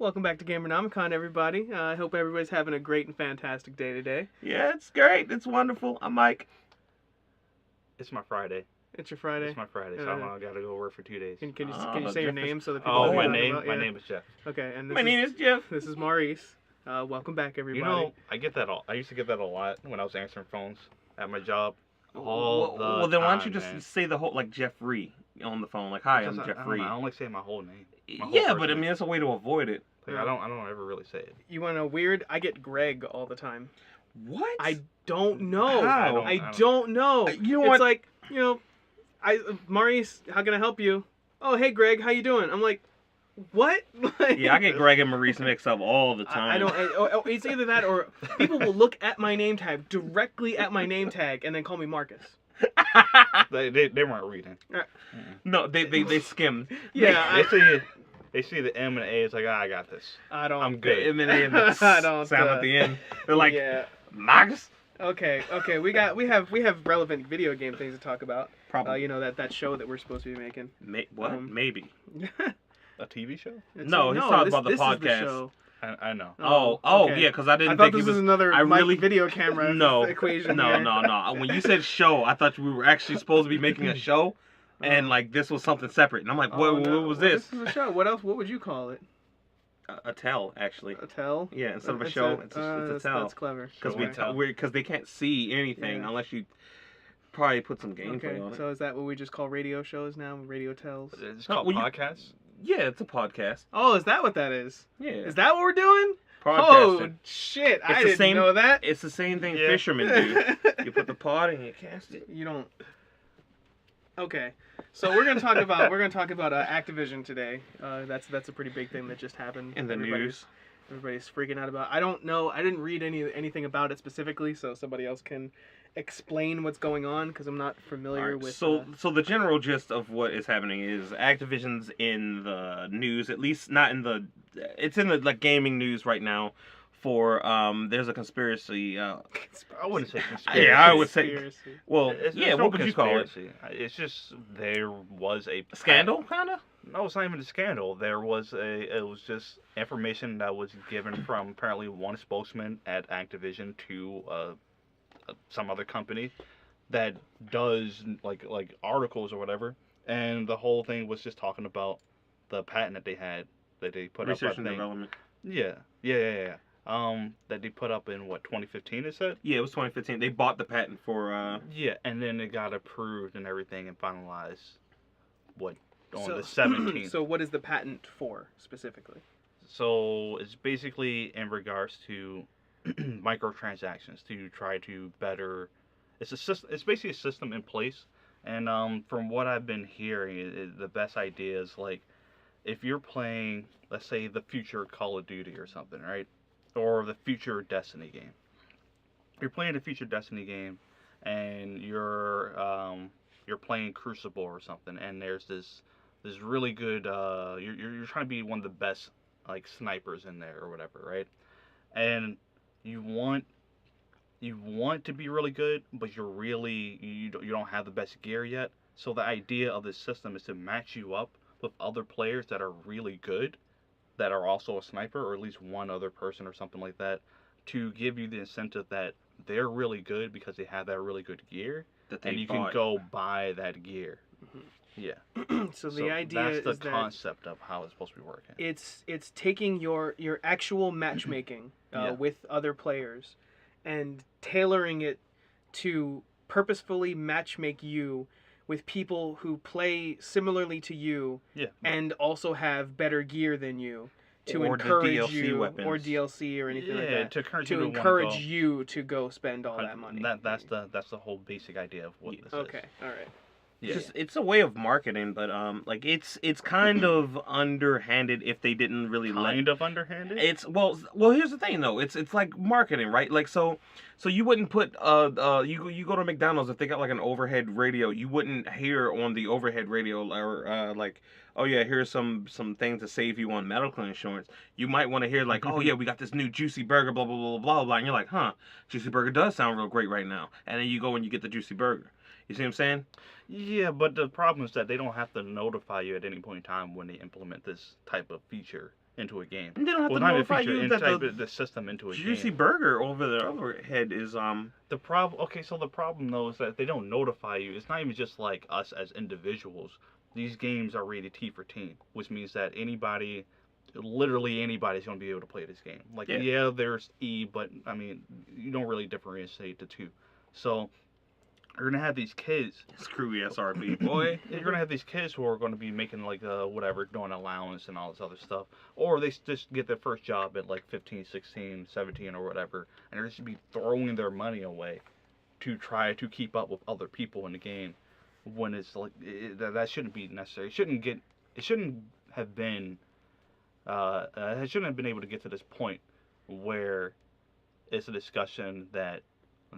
Welcome back to Gamernomicon, everybody. I hope everybody's having a great and fantastic day today. Yeah, it's great. It's wonderful. I'm Mike. It's my Friday. It's your Friday. It's my Friday, so I gotta go work for 2 days. Can you say your name so that people Oh, know my who you're name. talking My about? name is Jeff. Okay, and My name is Jeff. This is Maurice. Welcome back, everybody. You know, I get that all. I used to get that a lot when I was answering phones at my job. Well, then why don't you just man. say the whole, like, Jeffrey on the phone? Like, hi, I'm Jeffrey. I don't like saying my whole name. Yeah, but I mean, it's a way to avoid it. Like, I don't ever really say it. You want to know weird? I get Greg all the time. What? I don't know. How? I don't know. You know it's what? like, Maurice, how can I help you? Oh, hey, Greg, how you doing? I'm like, what? Yeah, I get Greg and Maurice mixed up all the time. I don't. It's either that or people will look at my name tag, directly at my name tag, and then call me Marcus. They weren't reading. No, they skim. Yeah, They see the M and A. It's like, I got this. I'm The good. M and A and the sound at the end. They're like, yeah. Marcus. Okay. We have relevant video game things to talk about. Probably. That show that we're supposed to be making. What? Maybe. A TV show? No, he's talking about the this podcast. Is the show. I know. Okay. Yeah, because I didn't I thought think this he was another video camera no, equation. No, here. no. When you said show, I thought we were actually supposed to be making a show, and like this was something separate. And I'm like, what was this? This is a show. What else? What would you call it? A tell, actually. A tell? Yeah, instead of a show, it's a tell. That's clever. Because they can't see anything unless you probably put some gameplay on it. So is that what we just call radio shows now? Radio tells? It's called podcasts? Yeah, it's a podcast. Oh, is that what that is? Yeah. Is that what we're doing? Podcasting. Oh, shit. I didn't know that. It's the same thing fishermen do. You put the pod and you cast it. You don't. Okay. So we're gonna talk about Activision today. That's a pretty big thing that just happened In the news. Everybody's freaking out about. I don't know. I didn't read anything about it specifically, so somebody else can explain what's going on because I'm not familiar with. So the general gist of what is happening is Activision's in the news, at least not in the. It's in the gaming news right now. For there's a conspiracy. I wouldn't say conspiracy. Yeah, I would say. Conspiracy. Well, it's what would you call it? It's just there was a Scandal, kind of. No, it's not even a scandal. It was just information that was given from apparently one spokesman at Activision to some other company that does like articles or whatever, and the whole thing was just talking about the patent that they had that they put Research up. and development. Yeah. That they put up in 2015, is it? Yeah, it was 2015. They bought the patent for. Yeah, and then it got approved and everything and finalized. On the 17th. So what is the patent for specifically? So it's basically in regards to microtransactions to try to better. It's basically a system in place, and from what I've been hearing, the best idea is like if you're playing, let's say, the future Call of Duty or something, right? Or the future Destiny game. You're playing the future Destiny game, and you're playing Crucible or something, and there's this really good you're trying to be one of the best like snipers in there or whatever, right? And you want to be really good, but you don't have the best gear yet. So the idea of this system is to match you up with other players that are really good, that are also a sniper, or at least one other person or something like that, to give you the incentive that they're really good because they have that really good gear, and you can go buy that gear. Mm-hmm. Yeah. So the idea is that's the concept of how it's supposed to be working. It's taking your actual matchmaking with other players and tailoring it to purposefully matchmake you with people who play similarly to you and also have better gear than you to encourage you weapons. Or DLC or anything like that to encourage you to go spend all that money. That's the whole basic idea of what this is. Okay, all right. Yeah. It's a way of marketing, but it's kind of underhanded if they didn't really underhanded. It's well here's the thing though, it's like marketing, right? Like so you wouldn't put you go to McDonald's, if they got like an overhead radio, you wouldn't hear on the overhead radio or like, oh yeah, here's some things to save you on medical insurance. You might want to hear like, oh yeah, we got this new juicy burger, blah blah blah blah blah, and you're like, huh, juicy burger does sound real great right now, and then you go and you get the juicy burger. You see what I'm saying? Yeah, but the problem is that they don't have to notify you at any point in time when they implement this type of feature. into a game. And they don't have to not even notify feature you and that type the system into a game. Juicy Burger over the other head is The problem. Okay, so the problem though is that they don't notify you. It's not even just like us as individuals. These games are rated T for teen, which means that anybody, literally anybody's going to be able to play this game. Like, yeah, there's E, but I mean, you don't really differentiate the two. So you're gonna have these kids. Screw SRB, boy. You're gonna have these kids who are going to be making like whatever, doing allowance and all this other stuff, or they just get their first job at like 15, 16, 17 or whatever, and they're just be throwing their money away to try to keep up with other people in the game. When it's like that shouldn't be necessary. It shouldn't have been. It shouldn't have been able to get to this point where it's a discussion that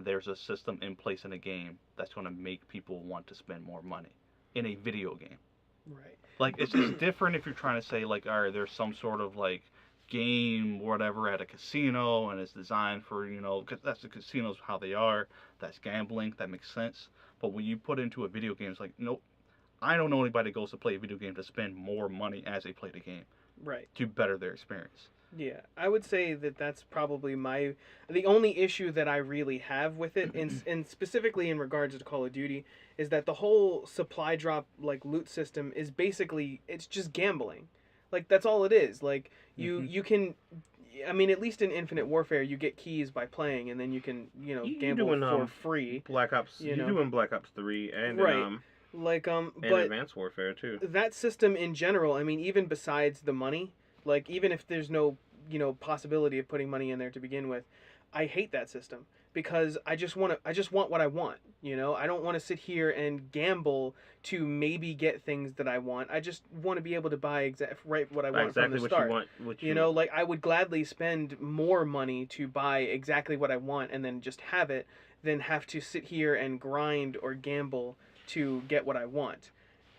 there's a system in place in a game that's going to make people want to spend more money in a video game. Right. Like, it's different if you're trying to say, like, all right, there's some sort of, like, game, whatever, at a casino, and it's designed for, because that's the casinos, how they are. That's gambling. That makes sense. But when you put into a video game, it's like, nope. I don't know anybody that goes to play a video game to spend more money as they play the game. Right. To better their experience. Yeah, I would say that that's probably the only issue that I really have with it, and specifically in regards to Call of Duty, is that the whole supply drop like loot system is basically, it's just gambling. Like, that's all it is. Like, you can, I mean, at least in Infinite Warfare, you get keys by playing, and then you can gamble for free. Black Ops. You're doing Black Ops 3 and right. Like and but Advanced Warfare too. That system in general, I mean, even besides the money, like, even if there's no possibility of putting money in there to begin with, I hate that system because I just want what I want. I don't want to sit here and gamble to maybe get things that I want. I just want to be able to buy what I want exactly from the start. What you want. Like, I would gladly spend more money to buy exactly what I want and then just have it than have to sit here and grind or gamble to get what I want.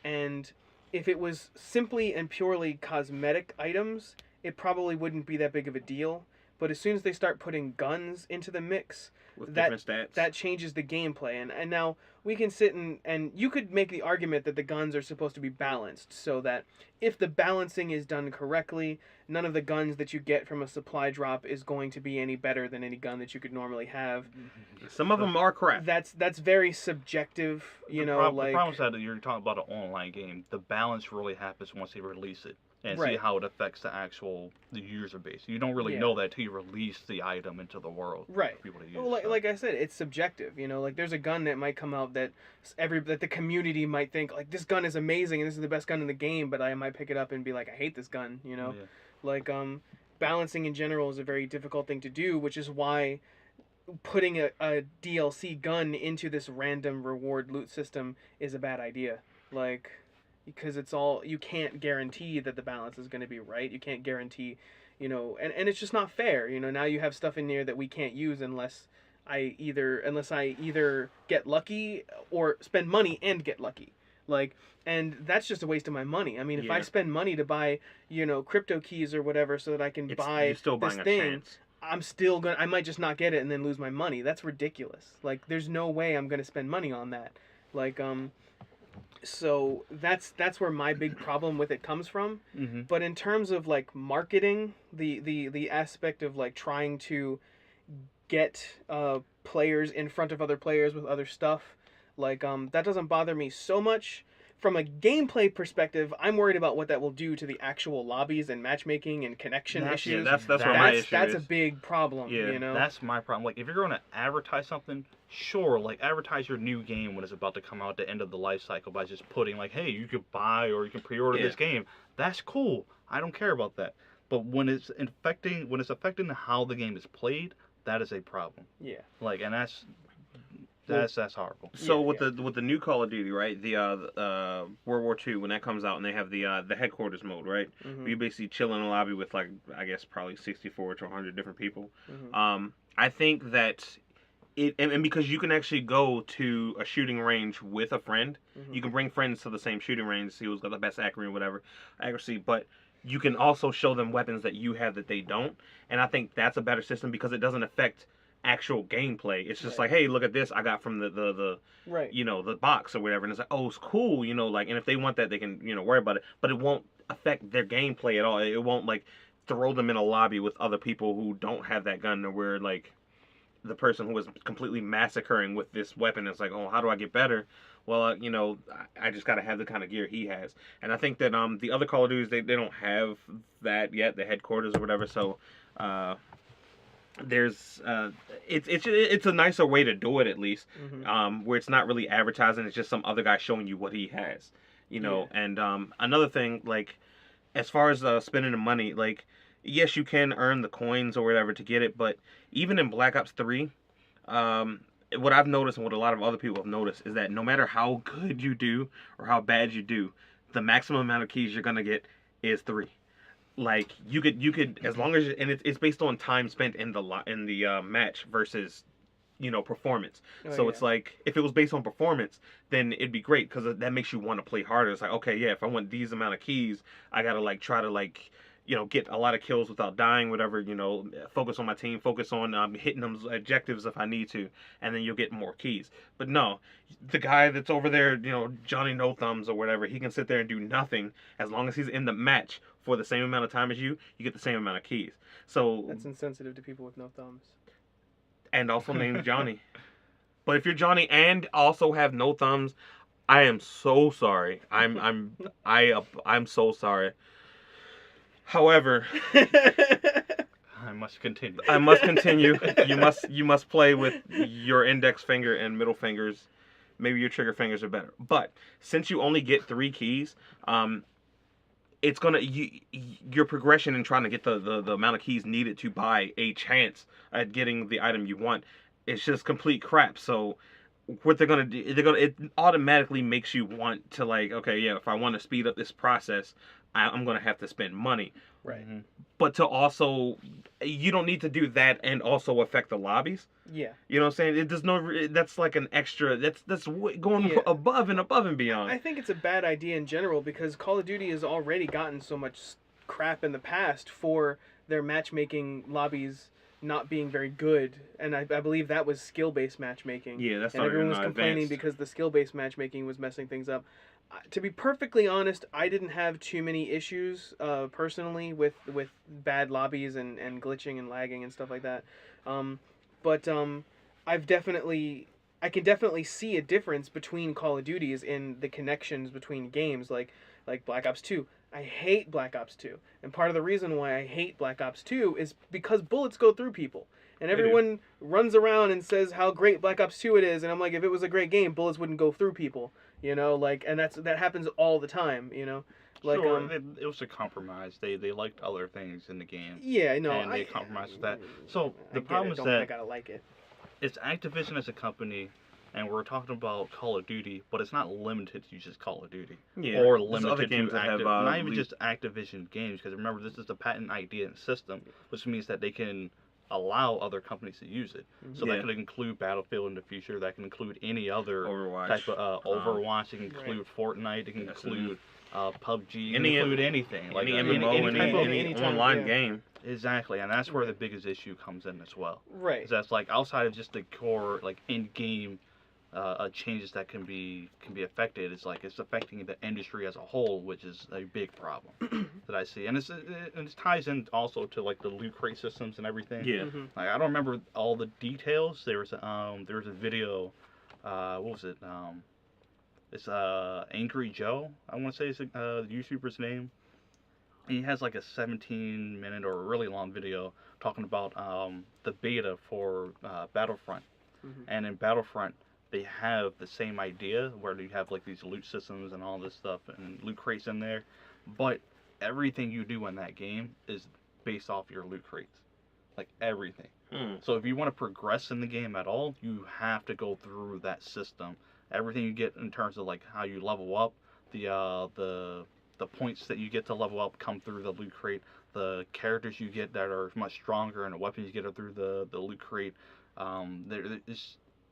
And if it was simply and purely cosmetic items, it probably wouldn't be that big of a deal. But as soon as they start putting guns into the mix, that changes the gameplay. And now we can sit and you could make the argument that the guns are supposed to be balanced, so that if the balancing is done correctly, none of the guns that you get from a supply drop is going to be any better than any gun that you could normally have. Some of them are crap. That's very subjective, The problem is that you're talking about an online game. The balance really happens once they release it. And see how it affects the user base. You don't really know that until you release the item into the world for people to use. Well, like I said, it's subjective. Like, there's a gun that might come out that the community might think, like, this gun is amazing and this is the best gun in the game, but I might pick it up and be like, I hate this gun. Like, balancing in general is a very difficult thing to do, which is why putting a DLC gun into this random reward loot system is a bad idea. Like, because you can't guarantee that the balance is going to be right. You can't guarantee, and it's just not fair. Now you have stuff in there that we can't use unless I either get lucky or spend money and get lucky. Like, and that's just a waste of my money. I mean, if I spend money to buy, crypto keys or whatever so that I can buy this thing, I might just not get it and then lose my money. That's ridiculous. Like, there's no way I'm going to spend money on that. Like, so that's where my big problem with it comes from. But in terms of like marketing, the aspect of like trying to get players in front of other players with other stuff, like that doesn't bother me so much. From a gameplay perspective, I'm worried about what that will do to the actual lobbies and matchmaking and connection issues. That's where my issue is. That's a big problem. That's my problem. Like, if you're going to advertise something, sure, like, advertise your new game when it's about to come out at the end of the life cycle by just putting, like, hey, you could buy or you can pre-order this game. That's cool. I don't care about that. But when it's affecting how the game is played, that is a problem. Yeah. Like, and that's horrible. So with the new Call of Duty, right? The World War II, when that comes out, and they have the headquarters mode, right? Where you basically chill in a lobby with, like, I guess probably 64 to 100 different people. I think that and because you can actually go to a shooting range with a friend, you can bring friends to the same shooting range, see who's got the best accuracy, but you can also show them weapons that you have that they don't, and I think that's a better system because it doesn't affect actual gameplay. It's just like, hey, look at this I got from the the box or whatever, and it's like, oh, it's cool, like, and if they want that, they can worry about it, but it won't affect their gameplay at all. It won't, like, throw them in a lobby with other people who don't have that gun, or where like the person who was completely massacring with this weapon is like, oh, how do I get better? Well, you know, I just got to have the kind of gear he has. And I think that the other Call of Duties, they don't have that yet, the headquarters or whatever. So there's it's a nicer way to do it, at least, where it's not really advertising. It's just some other guy showing you what he has, you know. Yeah. And another thing, like, as far as spending the money, like, yes, you can earn the coins or whatever to get it, but even in Black Ops 3, what I've noticed and what a lot of other people have noticed is that no matter how good you do or how bad you do, the maximum amount of keys you're gonna get is 3. Like, you could as long as and it's based on time spent in the match versus, you know, performance. So it's like, if it was based on performance, then it'd be great, because that makes you want to play harder. It's like, okay, yeah, if I want these amount of keys, I gotta like try to like, you know, get a lot of kills without dying, whatever, you know, focus on my team, focus on hitting them objectives if I need to, and then you'll get more keys. But no, the guy that's over there, you know, Johnny No Thumbs or whatever, he can sit there and do nothing. As long as he's in the match for the same amount of time as you get the same amount of keys. So that's insensitive to people with no thumbs. And also named Johnny. But if you're Johnny and also have no thumbs, I am so sorry. I'm so sorry. However, I must continue. I must continue. You must play with your index finger and middle fingers. Maybe your trigger fingers are better. But since you only get 3 keys, it's gonna your progression in trying to get the amount of keys needed to buy a chance at getting the item you want, it's just complete crap. So what they're gonna do, it automatically makes you want to, like, okay, yeah, if I want to speed up this process, I'm gonna have to spend money. Right. But to also, you don't need to do that and also affect the lobbies. Yeah. You know what I'm saying? It does no. That's like an extra. That's going above and beyond. I think it's a bad idea in general, because Call of Duty has already gotten so much crap in the past for their matchmaking lobbies not being very good, and I believe that was skill-based matchmaking. Yeah, that's and not everyone was complaining advanced. Because the skill-based matchmaking was messing things up. To be perfectly honest, I didn't have too many issues personally with bad lobbies and glitching and lagging and stuff like that. But I can definitely see a difference between Call of Duties in the connections between games, like Black Ops 2. I hate Black Ops 2. And part of the reason why I hate Black Ops 2 is because bullets go through people. And everyone runs around and says how great Black Ops 2 it is, and I'm like, if it was a great game, bullets wouldn't go through people. You know, like, and that happens all the time, you know? Like, sure, it was a compromise. They liked other things in the game. Yeah, no, and they compromised with that. So the problem is that I gotta like it. It's Activision as a company, and we're talking about Call of Duty, but it's not limited to just Call of Duty. Yeah, or limited games to that have, not even just Activision games, because remember, this is the patent idea and system, which means that they can allow other companies to use it. So that could include Battlefield in the future. That can include any other type of Overwatch. It can include Fortnite. It can include PUBG. It can include anything. Like any MMO, any online game. Exactly, and that's where the biggest issue comes in as well. Right. Is that's like outside of just the core like in-game changes that can be affected. It's like it's affecting the industry as a whole, which is a big problem that I see. And it ties in also to like the loot crate systems and everything. Yeah. Like I don't remember all the details. There was a video. What was it? It's Angry Joe. I want to say it's the YouTuber's name. He has like a 17-minute or a really long video talking about the beta for Battlefront. And in Battlefront, they have the same idea where you have like these loot systems and all this stuff and loot crates in there, but everything you do in that game is based off your loot crates, like everything. So if you want to progress in the game at all, you have to go through that system. Everything you get in terms of like how you level up, the points that you get to level up come through the loot crate. The characters you get that are much stronger and the weapons you get are through the loot crate.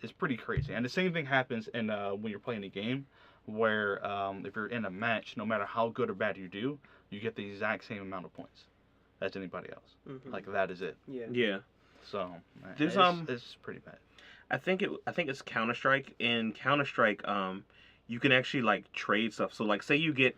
It's pretty crazy. And the same thing happens in when you're playing a game, where if you're in a match, no matter how good or bad you do, you get the exact same amount of points as anybody else. Like that is it. Yeah. So there's it's pretty bad. I think it's Counter-Strike. In Counter-Strike, you can actually like trade stuff. So like say you get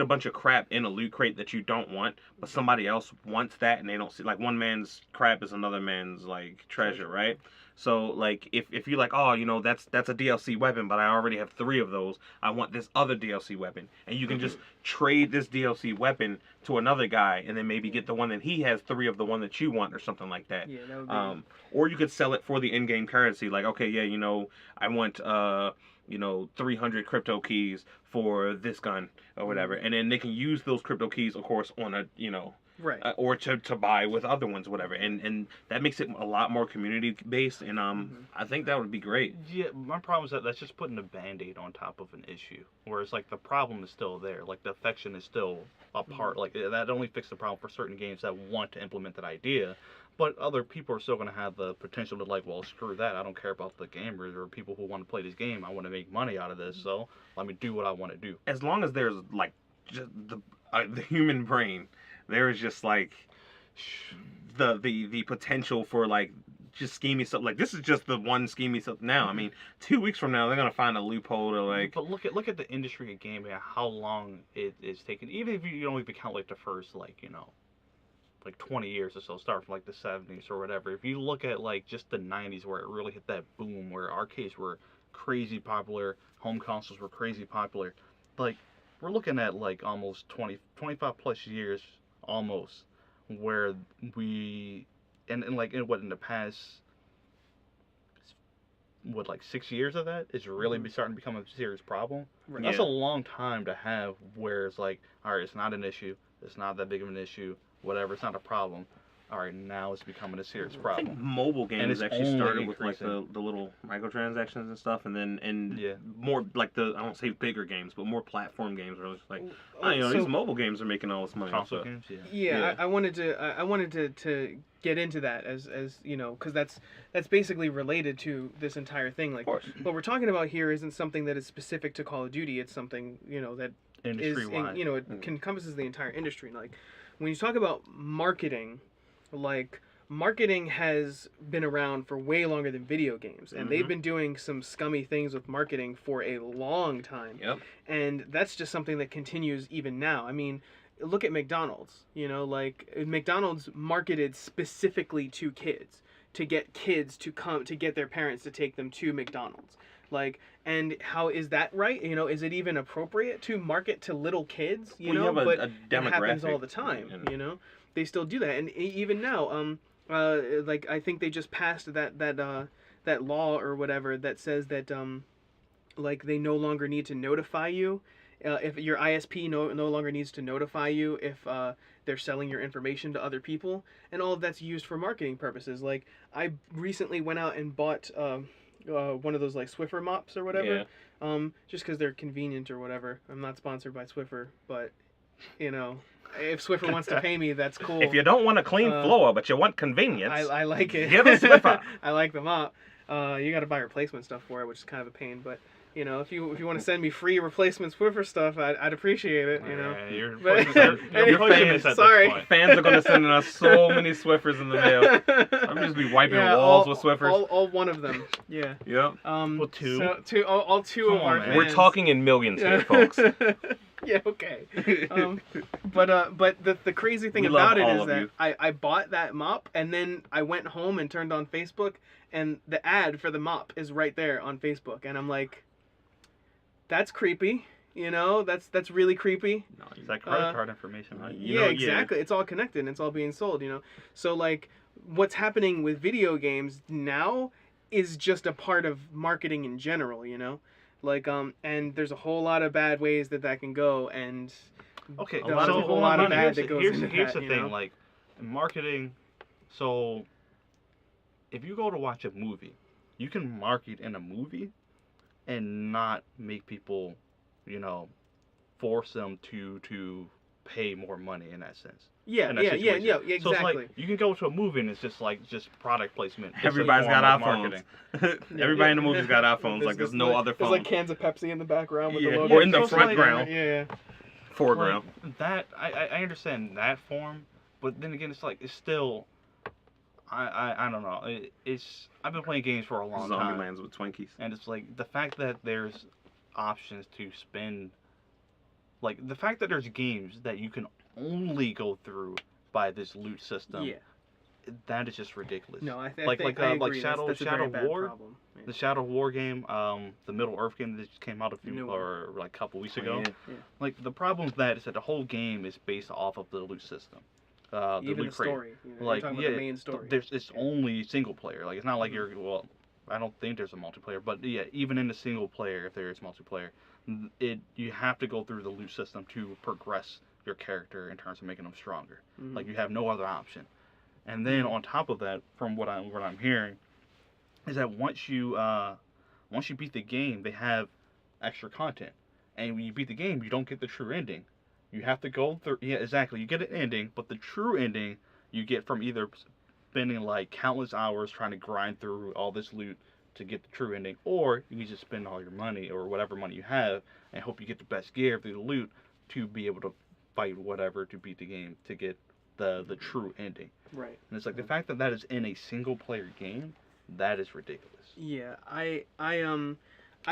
a bunch of crap in a loot crate that you don't want, but somebody else wants that and they don't see, like one man's crap is another man's like treasure, right? So like if you're like, oh, you know, that's a DLC weapon, but I already have 3 of those. I want this other DLC weapon. And you can just trade this DLC weapon to another guy and then maybe get the one that he has 3 of the one that you want or something like that. Yeah, that would be or you could sell it for the in-game currency, like, okay, yeah, you know, I want 300 crypto keys for this gun or whatever, and then they can use those crypto keys, of course, on a, you know, right, or to buy with other ones, whatever, and that makes it a lot more community based, and I think that would be great. Yeah, my problem is that that's just putting a band-aid on top of an issue, whereas like the problem is still there, like the affection is still a part, like that only fixes the problem for certain games that want to implement that idea. But other people are still going to have the potential to like, well, screw that. I don't care about the gamers or people who want to play this game. I want to make money out of this, so let me do what I want to do. As long as there's like just the human brain, there is just like the potential for like just scheming stuff. Like this is just the one scheming stuff now. I mean, 2 weeks from now they're gonna find a loophole to like. But look at the industry of gaming, how long it is taking. Even if you don't even count like the first like like 20 years or so, start from like the 70s or whatever. If you look at like just the 90s where it really hit that boom, where arcades were crazy popular, home consoles were crazy popular, like we're looking at like almost 25 plus years almost, where we, and like in the past, like 6 years of that is really starting to become a serious problem. Right. That's a long time to have where it's like, all right, it's not an issue, it's not that big of an issue, whatever, it's not a problem. All right, now it's becoming a serious problem. I think mobile games actually started with like the little microtransactions and stuff, and then more like I don't say bigger games, but more platform games where it's like, these mobile games are making all this money. Console games, I wanted to get into that as you know, because that's basically related to this entire thing. Like what we're talking about here isn't something that is specific to Call of Duty. It's something that industry-wide. It encompasses the entire industry. Like when you talk about marketing, like marketing has been around for way longer than video games, and they've been doing some scummy things with marketing for a long time. Yep. And that's just something that continues even now. I mean, look at McDonald's. Like McDonald's marketed specifically to kids, to get kids to come, to get their parents to take them to McDonald's. Like, and how is that right? Is it even appropriate to market to little kids? But a demographic, it happens all the time. They still do that, and even now, like I think they just passed that law or whatever that says that like they no longer need to notify you if your ISP no longer needs to notify you if they're selling your information to other people, and all of that's used for marketing purposes. Like I recently went out and bought one of those like Swiffer mops or whatever, just because they're convenient or whatever. I'm not sponsored by Swiffer, but if Swiffer wants to pay me, that's cool. If you don't want a clean floor, but you want convenience, I like it. Get a Swiffer. I like the mop. You got to buy replacement stuff for it, which is kind of a pain. But if you want to send me free replacement Swiffer stuff, I'd appreciate it. You're famous at this point. Fans are going to send us so many Swiffers in the mail. I'm just be wiping walls with Swiffers. All one of them. Yeah. Yep. Well, two. So, all two of our fans. We're talking in millions here, folks. Yeah, okay. But the crazy thing about it is that I bought that mop, and then I went home and turned on Facebook, and the ad for the mop is right there on Facebook, and I'm like, that's creepy. That's really creepy. No, is that credit card information, right? Exactly. It's all connected and it's all being sold, So like what's happening with video games now is just a part of marketing in general, Like and there's a whole lot of bad ways that can go, and okay, there's a whole lot of bad that goes into that. Here's the thing, like marketing. So if you go to watch a movie, you can market in a movie and not make people, force them to pay more money in that sense. Yeah, exactly. So it's like you can go to a movie and it's just product placement. Everybody's got iPhones. Everybody in the movie's got iPhones. Like there's no other phone. There's like cans of Pepsi in the background with the logo. Or in the foreground. Yeah. Foreground. That I understand that form, but then again, it's still. I don't know. I've been playing games for a long time. Zombielands with Twinkies. And it's like the fact that there's options to spend. Like, the fact that there's games that you can only go through by this loot system, Yeah. that is just ridiculous. No, I think like I like agree. Shadow That's a very bad War, problem. Yeah. the Shadow War game, the Middle Earth game that just came out New one. or like a couple weeks ago. Yeah. Like, the problem with that is that the whole game is based off of the loot system. The Even loot the crate. story. You know, Like, you're talking yeah, about the main story. it's only single player. Like, it's not like you're, well, I don't think there's a multiplayer, but yeah, even in the single player, if there is multiplayer, you have to go through the loot system to progress your character in terms of making them stronger. Mhm. Like, you have no other option. And then on top of that, from what I'm hearing, is that once you beat the game, they have extra content. And when you beat the game, you don't get the true ending. You have to go through. Yeah, exactly. You get an ending, but the true ending you get from either spending like countless hours trying to grind through all this loot to get the true ending, or you can just spend all your money or whatever money you have and hope you get the best gear through the loot to be able to fight whatever to beat the game to get the true ending. Right. And it's like the fact that is in a single player game, that is ridiculous. Yeah, I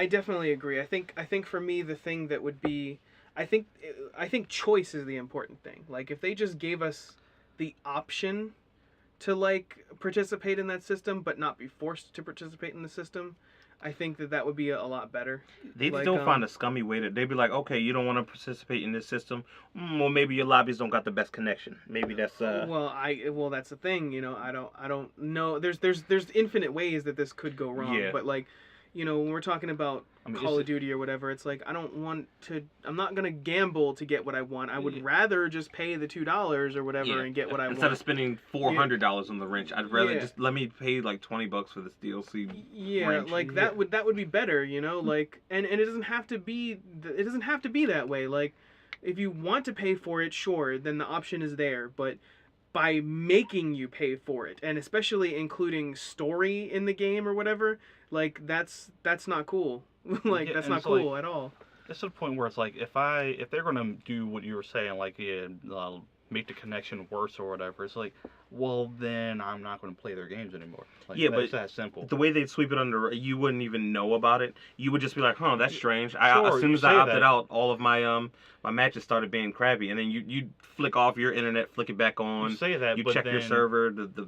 definitely agree. I think for me the thing that would be, I think choice is the important thing. Like, if they just gave us the option to like participate in that system but not be forced to participate in the system, I think that would be a lot better. They'd Like, still find a scummy way to. They'd be like, okay, you don't want to participate in this system. Well, maybe your lobbies don't got the best connection. Maybe that's. Well, that's the thing. You know, I don't know. There's infinite ways that this could go wrong. Yeah. But like, you know, when we're talking about Call of Duty or whatever, it's like I'm not gonna gamble to get what I want. I would rather just pay the $2 or whatever and get what I want. Instead of spending $400 on the wrench, I'd rather just let me pay like $20 for this DLC. Yeah, wrench. like that would be better, you know, like and it doesn't have to be that way. Like, if you want to pay for it, sure, then the option is there, but by making you pay for it, and especially including story in the game or whatever, like that's not cool. Like, that's not cool like, at all. It's to the point where it's like, if they're gonna do what you were saying, like make the connection worse or whatever, it's like, well, then I'm not gonna play their games anymore. Like, yeah, but it's that simple. The way they'd sweep it under, you wouldn't even know about it. You would just be like, huh, that's strange. Sure, As soon as I opted that. out, all of my my matches started being crappy, and then you flick off your internet, flick it back on. You say that, you but check your server, the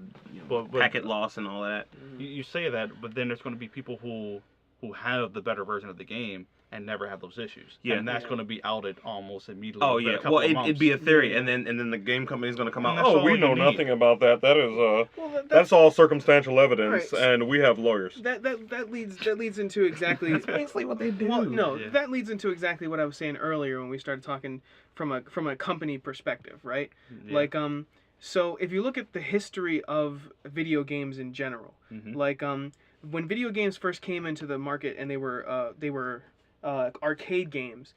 packet loss and all that. You say that, but then there's going to be people who have the better version of the game and never have those issues. Yeah. And that's going to be outed almost immediately. Oh yeah, well it'd be a theory, and then the game company's going to come out. that's Oh, all we you know need. nothing about that. That is Well, that's all circumstantial evidence, Right. and we have lawyers. That leads into exactly. That's basically what they do. Well, no, Yeah. that leads into exactly what I was saying earlier when we started talking from a company perspective, right? Yeah. Like, so if you look at the history of video games in general, like, when video games first came into the market and they were arcade games,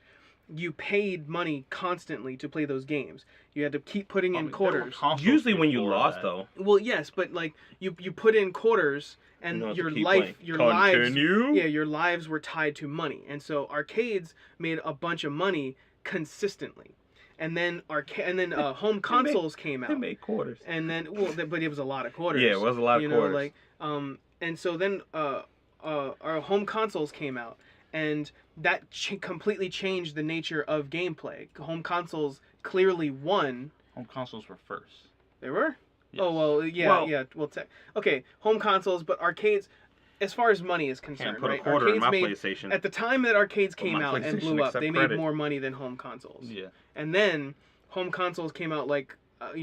you paid money constantly to play those games. You had to keep putting in quarters. Usually when you lost, though. Well, yes, but like you put in quarters, and your lives were tied to money, and so arcades made a bunch of money consistently. And then home consoles came out. They made quarters. And then but it was a lot of quarters. Yeah, it was a lot of quarters. Like and so then our home consoles came out, and that completely changed the nature of gameplay. Home consoles clearly won. Home consoles were first. They were? Yes. Oh, well, yeah. Well, okay, home consoles, but arcades, as far as money is concerned, Can't put right? a quarter in Arcades my PlayStation. at the time that arcades came my out and PlayStation blew up, accept they credit. made more money than home consoles. Yeah. And then home consoles came out like, what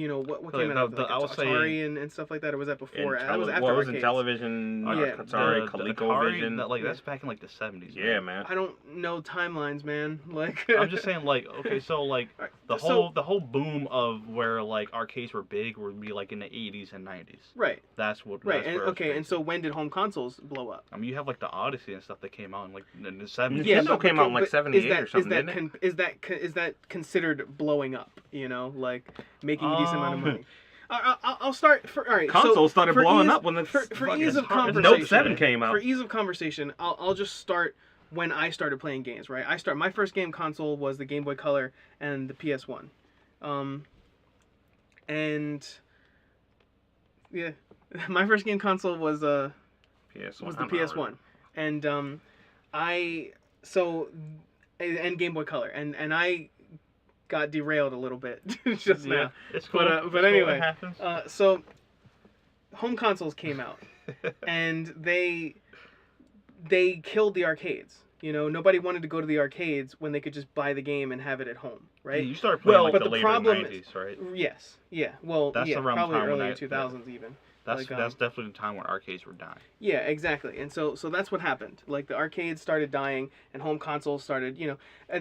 came out? Like I would say Atari and stuff like that, or was that before? That was after Well, it was arcades. in television, Yeah. Atari, the ColecoVision. Atari, that's back in like the 70s. Yeah, man. man. I don't know timelines, man. Like, I'm just saying, like, okay, so like the whole boom of where like arcades were big would be like in the 80s and 90s. Right. That's what. Right. That's where And so when did home consoles blow up? I mean, you have like the Odyssey and stuff that came out in like in the 70s. Yeah, Nintendo came out in like 78 or something, didn't it? Is that considered blowing up? You know, like making a decent amount of money. I'll start. All right. Consoles started blowing up when the for ease of conversation. Note 7 came out. For ease of conversation, I'll just start when I started playing games. Right. My first game console was the Game Boy Color and the PS1. And yeah, my first game console was the PS1, and so and Game Boy Color, and I got derailed a little bit just now. It's cool. But anyway, it happens. So home consoles came out, and they killed the arcades. You know, nobody wanted to go to the arcades when they could just buy the game and have it at home, right? You started playing like but the the later problem 90s, right? Yes, yeah. Well, That's yeah, around the probably time when early that- 2000s even. That's Like, that's definitely the time when arcades were dying. Yeah, exactly. And so that's what happened. Like the arcades started dying and home consoles started, you know.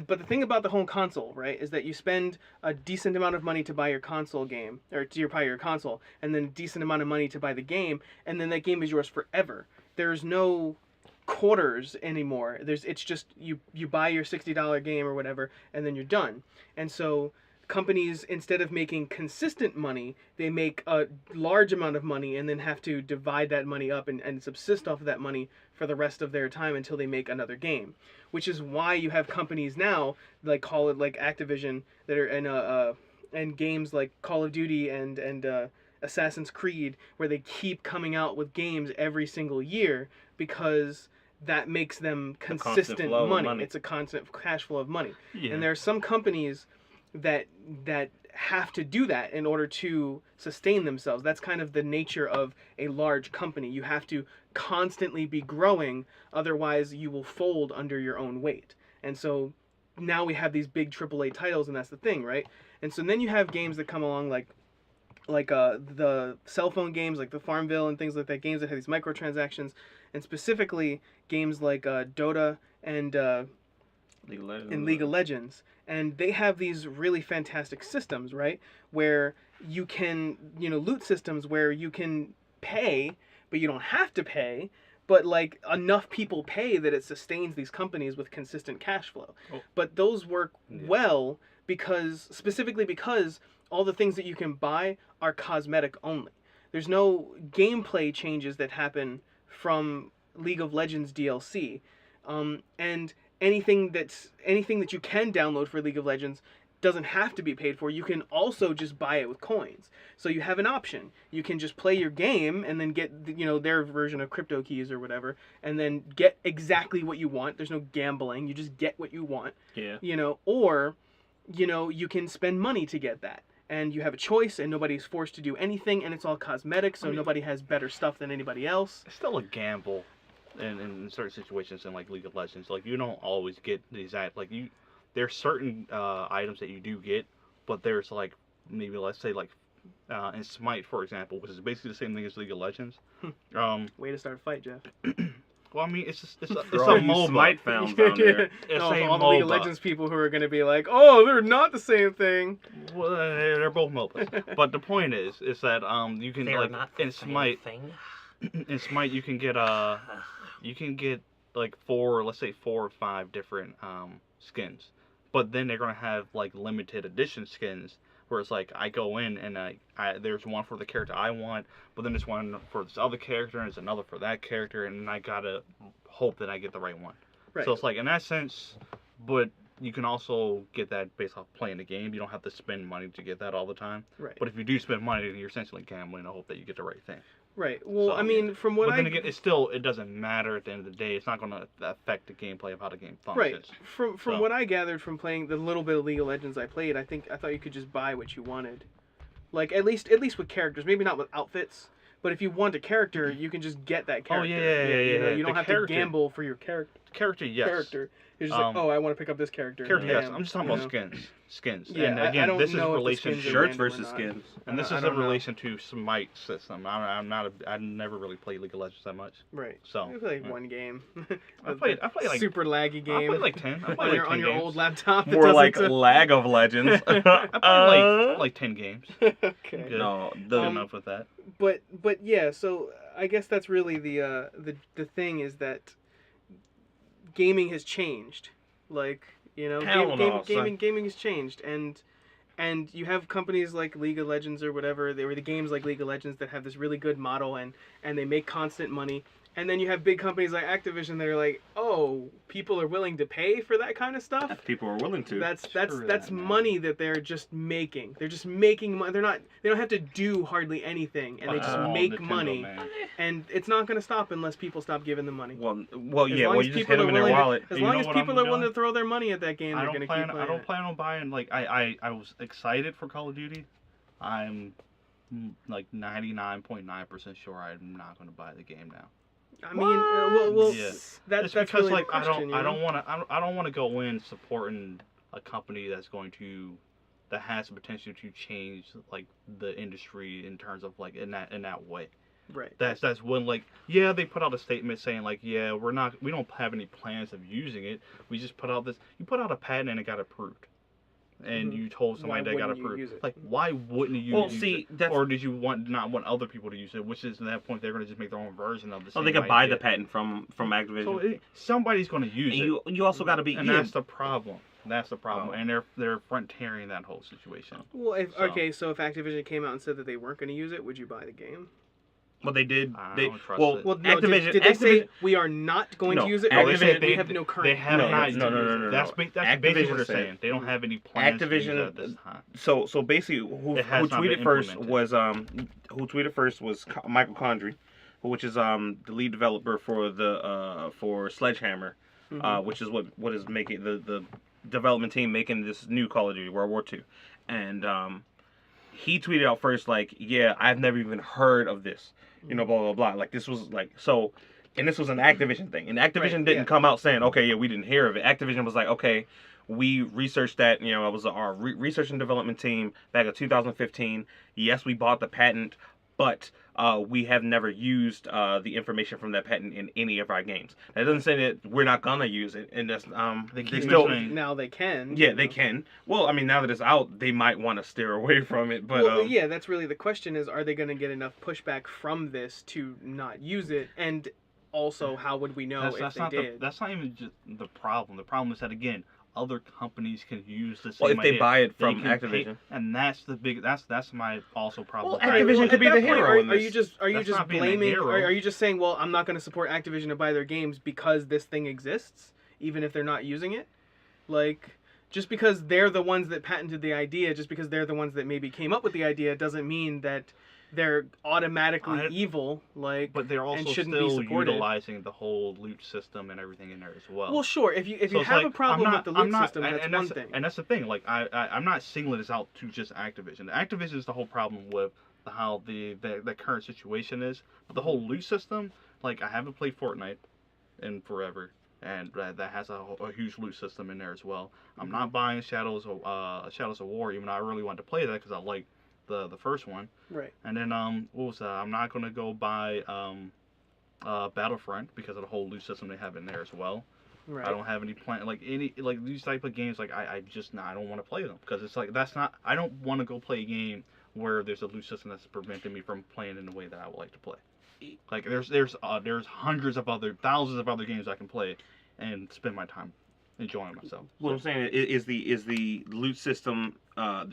But the thing about the home console, right, is that you spend a decent amount of money to buy your console game or to buy your console, and then a decent amount of money to buy the game, and then that game is yours forever. There's no quarters anymore. It's just you buy your $60 game or whatever, and then you're done. And so companies, instead of making consistent money, they make a large amount of money and then have to divide that money up and subsist off of that money for the rest of their time until they make another game. Which is why you have companies now, like call it like Activision, that are in games like Call of Duty and Assassin's Creed, where they keep coming out with games every single year because that makes them consistent money. It's a constant cash flow of money. Yeah. And there are some companies that have to do that in order to sustain themselves. That's kind of the nature of a large company. You have to constantly be growing, otherwise you will fold under your own weight. And so now we have these big AAA titles, and that's the thing, right? And so then you have games that come along like the cell phone games like the Farmville and things like that, games that have these microtransactions, and specifically games like Dota and League of Legends. And they have these really fantastic systems, right? Where you can, loot systems where you can pay, but you don't have to pay, but like enough people pay that it sustains these companies with consistent cash flow. Oh. But those work well specifically because all the things that you can buy are cosmetic only. There's no gameplay changes that happen from League of Legends DLC. And anything that you can download for League of Legends doesn't have to be paid for. You can also just buy it with coins. So you have an option. You can just play your game and then get their version of crypto keys or whatever, and then get exactly what you want. There's no gambling. You just get what you want. Yeah. Or you can spend money to get that. And you have a choice, and nobody's forced to do anything, and it's all cosmetic, so nobody has better stuff than anybody else. It's still a gamble. In certain situations in like League of Legends, like you don't always get the exact there's certain items that you do get, but there's like maybe let's say like in Smite, for example, which is basically the same thing as League of Legends. Way to start a fight, Jeff. Well, I mean, it's a MOBA. Smite fans down there. All the League of Legends people who are going to be like, oh, they're not the same thing. Well, they're both MOBAs. But the point is that you can they're like not in Smite. In Smite, you can get like 4 or 5 different skins, but then they're gonna have like limited edition skins where it's like I go in and there's one for the character I want, but then there's one for this other character and there's another for that character, and I gotta hope that I get the right one. Right. So it's like in that sense, but you can also get that based off playing the game. You don't have to spend money to get that all the time. Right. But if you do spend money, then you're essentially gambling. I hope that you get the right thing. Right. Well, so, I mean, from what but then again, it doesn't matter at the end of the day. It's not going to affect the gameplay of how the game functions. Right. From what I gathered from playing the little bit of League of Legends I played, I thought you could just buy what you wanted. Like at least with characters, maybe not with outfits, but if you want a character, you can just get that character. Oh yeah. You don't have to gamble for your character. Yes. You're just like, I want to pick up this character. Yes. I'm just talking about skins. Yeah, and again, I don't this is know relation shirts versus skins. And this is in relation to Smite system. I never really played League of Legends that much. Right. So I played one game. I played like super laggy game. I played like 10. On your old laptop. More like lag of Legends. I played like 10 games. Okay. No, good enough with that. But yeah, so I guess that's really the thing is that gaming has changed. Like, gaming has changed, and you have companies like League of Legends or whatever, they were the games like League of Legends that have this really good model and they make constant money, And then you have big companies like Activision that are like, oh, people are willing to pay for that kind of stuff. People are willing to. That's money that they're just making. They're just making money. They don't have to do hardly anything, and they just make Nintendo, money. man. And it's not going to stop unless people stop giving them money. Well, As yeah. long Well, as you just people hit them are in their willing to- wallet. As You long know as what people I'm are willing doing? to throw their money at that game, they're going to keep playing. I don't plan on buying. Like I was excited for Call of Duty. I'm like 99.9% sure I'm not going to buy the game now. I mean, well, Yeah. that's It's because really like the question, I don't want to go in supporting a company that has the potential to change like the industry in terms of like in that way. Right. That's when like yeah they put out a statement saying like yeah we don't have any plans of using it. We just put out you put out a patent and it got approved. And Mhm. you told somebody Why that got wouldn't you approved. use it? Like, why wouldn't you Well, use see, it? that's- Or did you not want other people to use it? Which is, at that point, they're going to just make their own version of the So same they could buy the idea. patent from Activision. So somebody's going to use and it. you also got to be. And yeah, that's the problem. That's the problem. Oh. And they're frontiering that whole situation. Well, So- so if Activision came out and said that they weren't going to use it, would you buy the game? well, they did. I They don't trust well, it. Well, no, Activision. did they say Activision- we are not going No, to use it? no, Or they they said we have no current. They have No, not. no. That's Activision basically what they're said- saying. They don't have any plans to use it Activision. at this time. So basically, who It has not tweeted been first implemented. was Michael Condrey, which is the lead developer for the for Sledgehammer, which is what is making the development team making this new Call of Duty World War II, and he tweeted out first like, yeah, I've never even heard of this, blah blah blah. Like this was like so. And this was an Activision thing. And Activision didn't come out saying, okay, yeah, we didn't hear of it. Activision was like, okay, we researched that. It was our research and development team back in 2015. Yes, we bought the patent, but we have never used the information from that patent in any of our games. That doesn't say that we're not going to use it. And that's, They they keep still... mentioning- Now they can. Yeah, they can. Well, I mean, now that it's out, they might want to steer away from it. But Well, yeah, that's really the question is, are they going to get enough pushback from this to not use it? And also, how would we know if they did? That's not even just the problem. The problem is that again, other companies can use the same well, if they idea. buy it They from can Activision. and that's the big. That's my also problem. Well, with Activision that. could be at the that point, hero in Are you this. That's just not being a blaming? hero. Are you just saying, well, I'm not going to support Activision to buy their games because this thing exists, even if they're not using it? Like, just because they're the ones that patented the idea, just because they're the ones that maybe came up with the idea, doesn't mean that they're automatically evil. Like, But they're also and shouldn't still be supported. utilizing the whole loot system and everything in there as well. Well, sure. If you So it's have like, a problem with the loot system, and that's one thing. And that's the thing. Like I'm not singling this out to just Activision. Activision is the whole problem with how the current situation is. But the whole loot system. Like I haven't played Fortnite in forever, and that has a huge loot system in there as well. I'm not buying Shadows of War, even though I really wanted to play that because I like the first one. Right. And then what was that? I'm not gonna go buy Battlefront because of the whole loot system they have in there as well. Right. I don't have any plan like these type of games. Like I don't want to play them because it's like I don't want to go play a game where there's a loot system that's preventing me from playing in the way that I would like to play. Like there's hundreds of thousands of other games I can play and spend my time enjoying myself. What I'm saying is the loot system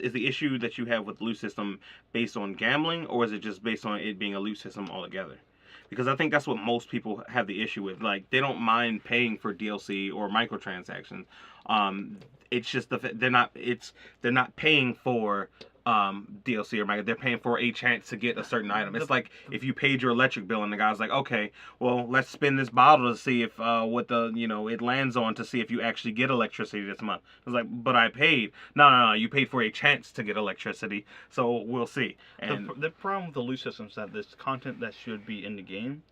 is the issue that you have with the loot system based on gambling, or is it just based on it being a loot system altogether? Because I think that's what most people have the issue with. Like they don't mind paying for DLC or microtransactions. It's just they're not paying for DLC or micro. They're paying for a chance to get a certain item. It's like if you paid your electric bill and the guy's like, okay, well let's spin this bottle to see if what it lands on to see if you actually get electricity this month. It's like, but I paid. No, you paid for a chance to get electricity, so we'll see. And The problem with the loot system is that there's content that should be in the game,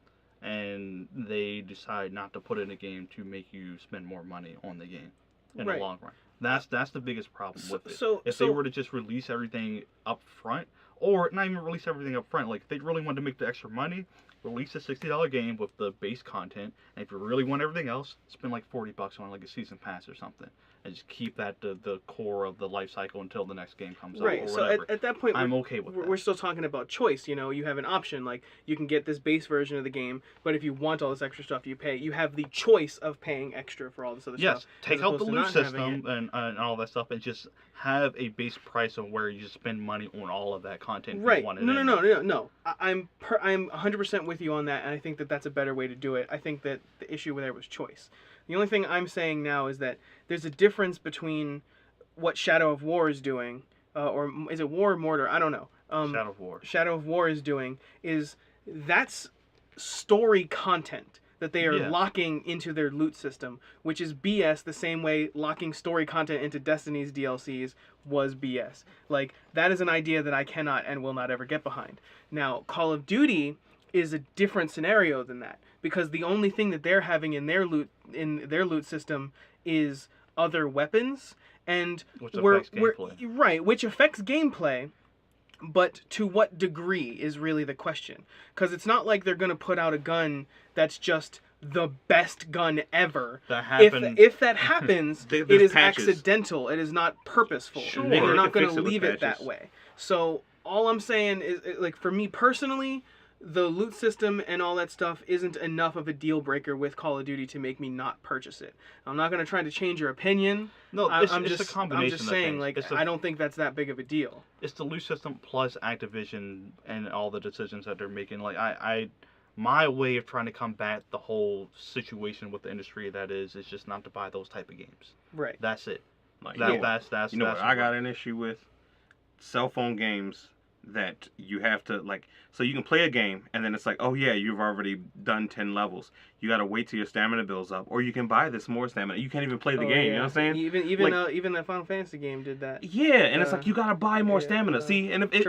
and they decide not to put it in the game to make you spend more money on the game in the long run. That's the biggest problem with it. If they were to just release everything up front, or not even release everything up front, like if they really wanted to make the extra money, release a $60 game with the base content, and if you really want everything else, spend like $40 on like a season pass or something. and just keep that the core of the life cycle until the next game comes out Right. or So whatever. at that point, I'm okay with that. We're still talking about choice. You know, you have an option. Like, you can get this base version of the game, but if you want all this extra stuff, you pay. You have the choice of paying extra for all this other stuff. Yes, take out the loot not having system and all that stuff, and just have a base price of where you spend money on all of that content. If Right. You want it No. I'm 100% with you on that, and I think that that's a better way to do it. I think that the issue there was choice. The only thing I'm saying now is that there's a difference between what Shadow of War is doing, or is it War or Mortar? I don't know. Shadow of War. Shadow of War is doing is that's story content that they are locking into their loot system, which is BS the same way locking story content into Destiny's DLCs was BS. Like, that is an idea that I cannot and will not ever get behind. Now, Call of Duty is a different scenario than that, because the only thing that they're having in their loot system is other weapons, and which affects gameplay. Right, which affects gameplay. But to what degree is really the question. Because it's not like they're going to put out a gun that's just the best gun ever. If that happens, it is accidental. It is not purposeful. Sure. They're not going to leave it that way. So all I'm saying is, like, for me personally, the loot system and all that stuff isn't enough of a deal breaker with Call of Duty to make me not purchase it. I'm not going to try to change your opinion. No, it's a combination. I'm just saying, like, I don't think that's that big of a deal. It's the loot system plus Activision and all the decisions that they're making. Like, my way of trying to combat the whole situation with the industry that is just not to buy those type of games. Right. That's it. Like, that's you know what I got an issue with? Cell phone games that you have to, like, so you can play a game and then it's like, oh yeah, you've already done 10 levels. You gotta wait till your stamina builds up, or you can buy this more stamina. You can't even play the game. You know what I'm saying? Even that Final Fantasy game did that. Yeah, and it's like you gotta buy more stamina. See, and if they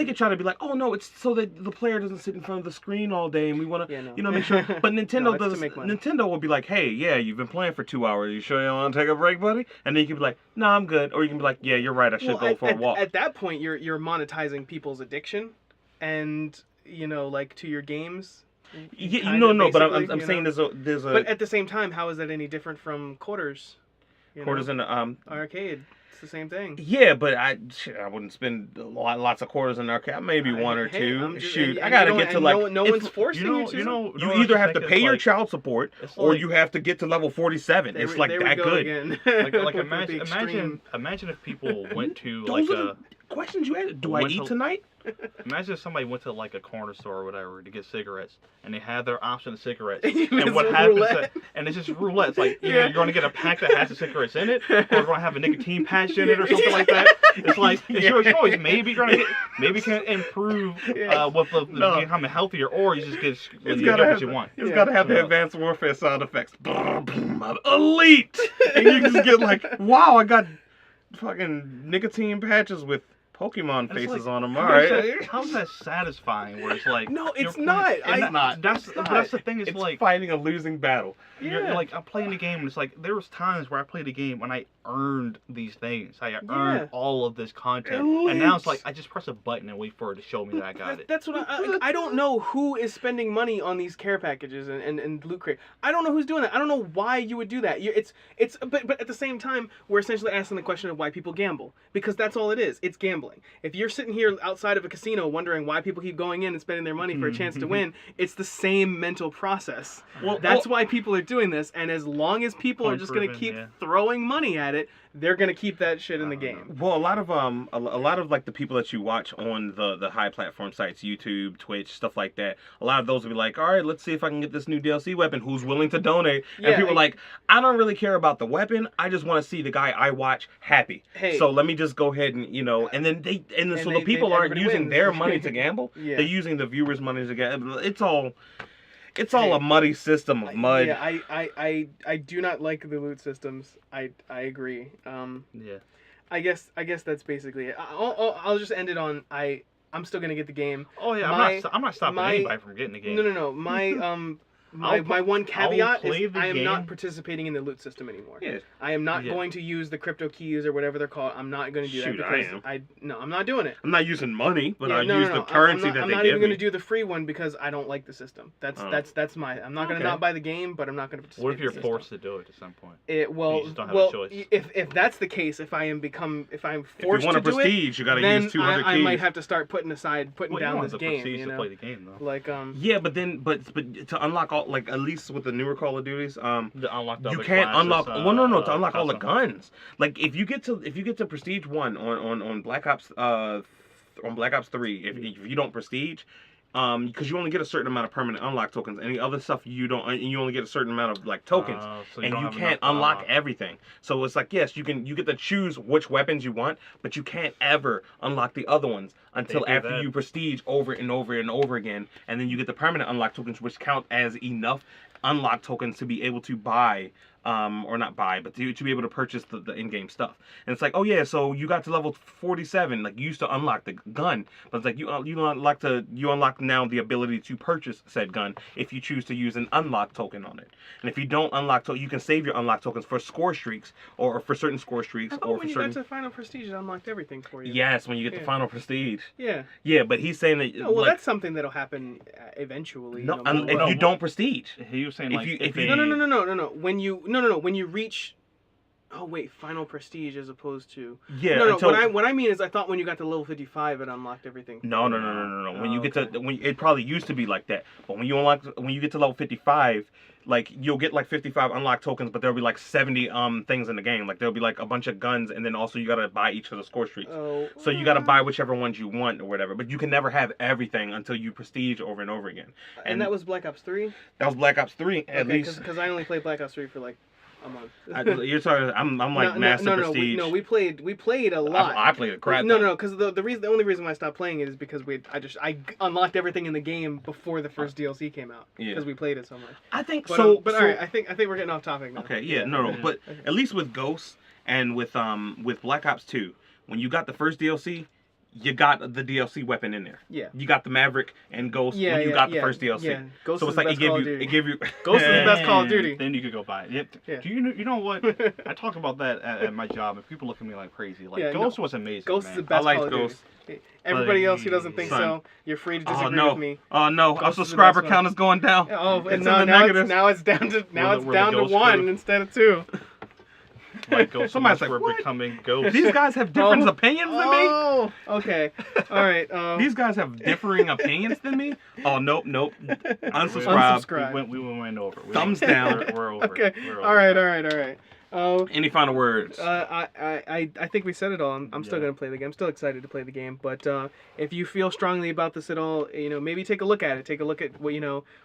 could try to be like, oh no, it's so that the player doesn't sit in front of the screen all day, and we wanna, you know, make sure. But Nintendo Nintendo will be like, hey, yeah, you've been playing for 2 hours. You sure you don't want to take a break, buddy? And then you can be like, no, I'm good. Or you can be like, yeah, you're right. I should go for a walk. At that point, you're monetizing people's addiction, and you know, like, to your games. Yeah, no, but I'm saying there's a. But at the same time, how is that any different from quarters? Quarters in the arcade. It's the same thing. Yeah, but I wouldn't spend lots of quarters in the arcade. Maybe one or two. I gotta get to, like, no one's forcing you to. You either have to pay your child support, or you have to get to level 47. It's like that good. Like imagine if people went to like a. Questions you had? Do I eat tonight? Imagine if somebody went to, like, a corner store or whatever to get cigarettes, and they had their option of cigarettes, and what happens? And it's just roulette. It's like, you're going to get a pack that has the cigarettes in it, or you're going to have a nicotine patch in it, or something like that. It's like, it's your choice. Maybe you're gonna maybe you can improve with becoming healthier, or you just get what you want. It's got to have the Advanced Warfare sound effects. Elite, and you just get like, wow, I got fucking nicotine patches with Pokemon faces on them. All right. How's that satisfying? Where it's like, no, it's not. It's not. That's the thing. It's like fighting a losing battle. You're like, I'm playing the game, and it's like there was times where I played the game when I earned these things. I earned all of this content, and now it's like I just press a button and wait for it to show me that I got it. That's what I don't know who is spending money on these care packages and loot crate. I don't know who's doing that. I don't know why you would do that. But at the same time, we're essentially asking the question of why people gamble, because that's all it is. It's gambling. If you're sitting here outside of a casino wondering why people keep going in and spending their money for a chance to win, it's the same mental process. That's why people are doing this, and as long as people are just going to keep throwing money at it, they're going to keep that shit in the game. Well, a lot of like the people that you watch on the high platform sites, YouTube, Twitch, stuff like that, a lot of those will be like, all right, let's see if I can get this new DLC weapon. Who's willing to donate? And people are like, I don't really care about the weapon. I just want to see the guy I watch happy. So let me just go ahead and, and then so the people aren't using their money to gamble. They're using the viewers' money to gamble. It's all a muddy system of mud. Yeah, I do not like the loot systems. I agree. I guess that's basically it. I'll just end it on I'm still gonna get the game. Oh yeah, I'm not stopping anybody from getting the game. No. my one caveat play is the I am not game. participating in the loot system anymore. Yeah. I am not Yeah. going to use the crypto keys or whatever they're called. I'm not going to do Shoot, that I because am. no, I'm not doing it. I'm not using money, but Yeah, I no, use no, the no. currency I'm that not they even give going me. to do the free one because I don't like the system. That's my. I'm not going to Okay. not buy the game, but I'm not going to participate. What if in you're the system. forced to do it at some point? You just don't have a choice. If that's the case, if I'm forced If you want to a do prestige, you got to then use 200 keys. I might have to start putting Well, down you this want the game. prestige You to know, play the game though. like Yeah, but to unlock all, like, at least with the newer Call of Duties, To unlock the you other can't classes, unlock. Well, no, to unlock all the custom. guns. Like, if you get to Prestige 1 on Black Ops on Black Ops 3, if you don't prestige, because you only get a certain amount of permanent unlock tokens. Any other stuff you don't, and you only get a certain amount of like tokens, So and don't you have can't enough to unlock everything. So it's like, yes, you get to choose which weapons you want, but you can't ever unlock the other ones until do after that. you prestige over and over and over again, and then you get the permanent unlock tokens, which count as enough unlock tokens to be able to buy. Or not buy, but to be able to purchase the in-game stuff. And it's like, oh yeah, so you got to level 47, like you used to unlock the gun, but it's like you unlock now the ability to purchase said gun if you choose to use an unlock token on it. And if you don't unlock you can save your unlock tokens for score streaks or for certain score streaks or when for you certain. got to Final Prestige, it unlocked everything for you. Yes, when you get Yeah. the final prestige. Yeah. Yeah, but he's saying that. No, well, like, that's something that'll happen eventually. no, no matter if what. you don't prestige. He was saying If like you- if if you- they- No. When you reach. Oh wait, Final Prestige as opposed to. Yeah. No. Until, What I mean is, I thought when you got to level 55, it unlocked everything. No. When Oh, you get okay. to it probably used to be like that, but when you get to level 55, like you'll get like 55 unlock tokens, but there'll be like 70 things in the game. Like there'll be like a bunch of guns, and then also you gotta buy each of the score streaks. Oh. So you gotta buy whichever ones you want or whatever. But you can never have everything until you prestige over and over again. And that was Black Ops 3. That was Black Ops 3 at least. because I only played Black Ops 3 for like a month. You're talking. I'm like master prestige. We played a lot. I played a crap. No, because the only reason why I stopped playing it is because I unlocked everything in the game before the first DLC came out. Yeah. Because we played it so much. I think But, so. all right, I think we're getting off topic now. Okay, yeah, no, but at least with Ghosts and with Black Ops 2, when you got the first DLC, you got the DLC weapon in there. Yeah. You got the Maverick and Ghost when you got the first DLC. Yeah. Ghost So is it's like the best Call of it Duty. gave you Ghost is the best Call of Duty. Then you could go buy it. Yeah. Do you know what? I talk about that at my job, and people look at me like crazy. Like Yeah, Ghost was amazing. Ghost man. is the best like Call of Ghost. Duty. Everybody else who doesn't think Son. so, you're free to disagree Oh no! with me. Oh no! Ghost Our is the subscriber best count one. is going down. Oh, It's and in now, the now negatives. it's down to We're the down to Ghost 1 crew. instead of 2. Like Ghost, Somebody's like like, we're "What?" becoming Ghosts. These guys have different Oh. opinions than me. Oh, okay. All right. These guys have differing opinions than me. Oh nope. Unsubscribe. Unsubscribe. We went over. Thumbs down. We're over. Okay. We're over. All right. Any final words? I think we said it all. I'm still Yeah. gonna play the game. I'm still excited to play the game. But if you feel strongly about this at all, maybe take a look at it. Take a look at what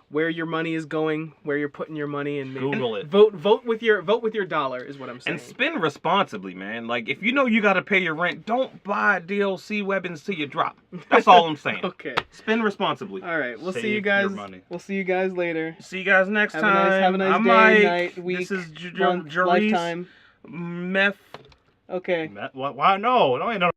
where your money is going, where you're putting your money, and maybe Google it. Vote with your dollar is what I'm saying. And spend responsibly, man. Like, if you know you gotta pay your rent, don't buy DLC weapons till you drop. That's all I'm saying. Okay. Spend responsibly. All right. We'll see Save you guys. your money. We'll see you guys later. See you guys next Have a time. nice I'm day, Mike. night, week, This is month, Jarice. lifetime. Meth. Okay. What? Why? No. No.